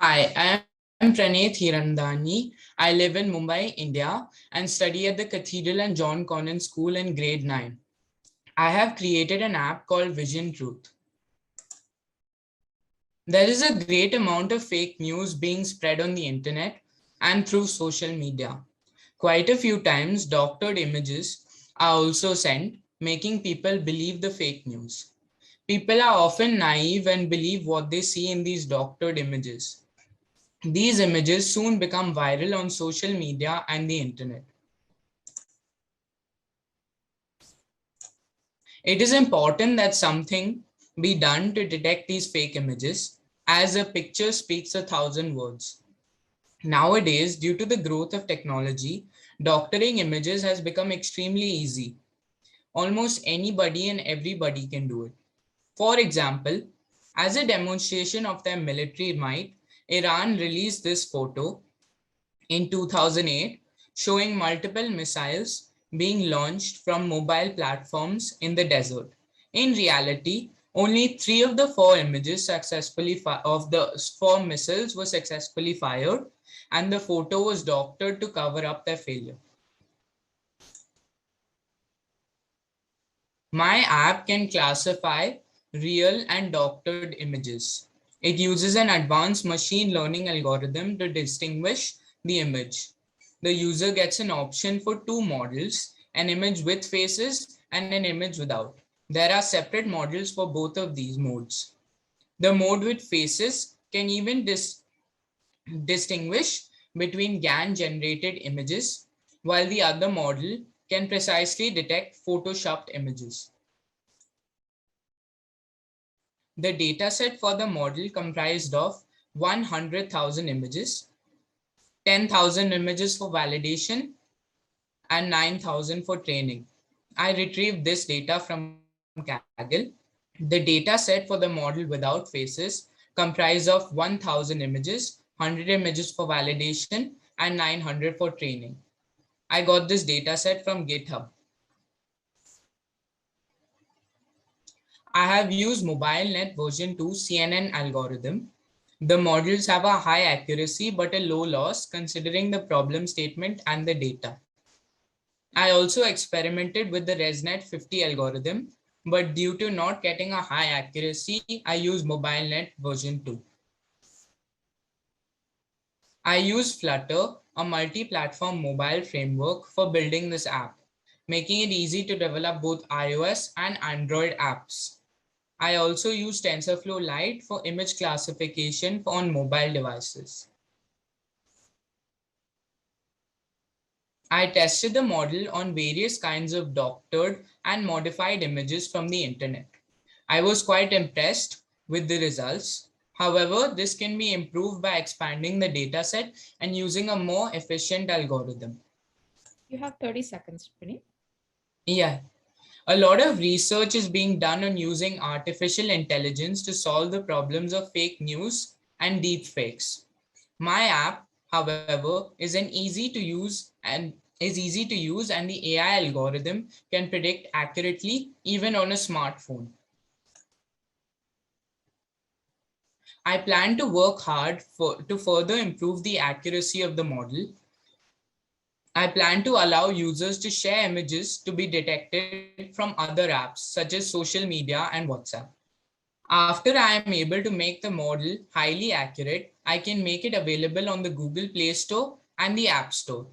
Hi, I am Praneeth Hirandani. I live in Mumbai, India, and study at the Cathedral and John Connon School in grade 9. I have created an app called Vision Truth. There is a great amount of fake news being spread on the internet and through social media. Quite a few times, doctored images are also sent, making people believe the fake news. People are often naive and believe what they see in these doctored images. These images soon become viral on social media and the internet. It is important that something be done to detect these fake images, as a picture speaks 1,000 words. Nowadays, due to the growth of technology, doctoring images has become extremely easy. Almost anybody and everybody can do it. For example, as a demonstration of their military might, Iran released this photo in 2008, showing multiple missiles being launched from mobile platforms in the desert. In reality, only 3 of the 4 images of the 4 missiles were successfully fired, and the photo was doctored to cover up their failure. My app can classify real and doctored images. It uses an advanced machine learning algorithm to distinguish the image. The user gets an option for 2 models, an image with faces and an image without. There are separate models for both of these modes. The mode with faces can even distinguish between GAN generated images, while the other model can precisely detect photoshopped images. The dataset for the model comprised of 100,000 images, 10,000 images for validation, and 9,000 for training. I retrieved this data from Kaggle. The dataset for the model without faces comprised of 1,000 images, 100 images for validation, and 900 for training. I got this dataset from GitHub. I have used MobileNet version 2 CNN algorithm. The models have a high accuracy but a low loss considering the problem statement and the data. I also experimented with the ResNet 50 algorithm, but due to not getting a high accuracy, I use MobileNet version 2. I use Flutter, a multi-platform mobile framework for building this app, making it easy to develop both iOS and Android apps. I also use TensorFlow Lite for image classification on mobile devices. I tested the model on various kinds of doctored and modified images from the internet. I was quite impressed with the results. However, this can be improved by expanding the dataset and using a more efficient algorithm. You have 30 seconds, Praneeth. Yeah, a lot of research is being done on using artificial intelligence to solve the problems of fake news and deepfakes. My app, however, is easy to use and the AI algorithm can predict accurately even on a smartphone. I plan to work hard to further improve the accuracy of the model. I plan to allow users to share images to be detected from other apps such as social media and WhatsApp. After I am able to make the model highly accurate, I can make it available on the Google Play Store and the App Store.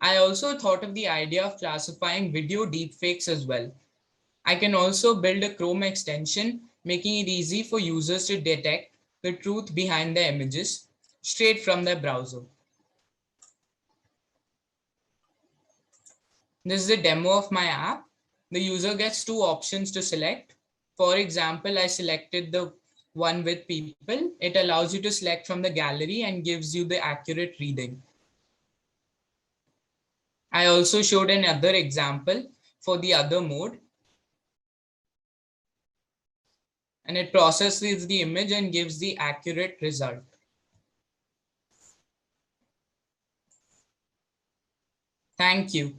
I also thought of the idea of classifying video deepfakes as well. I can also build a Chrome extension, making it easy for users to detect the truth behind the images straight from their browser. This is a demo of my app. The user gets 2 options to select. For example, I selected the one with people. It allows you to select from the gallery and gives you the accurate reading. I also showed another example for the other mode. And it processes the image and gives the accurate result. Thank you.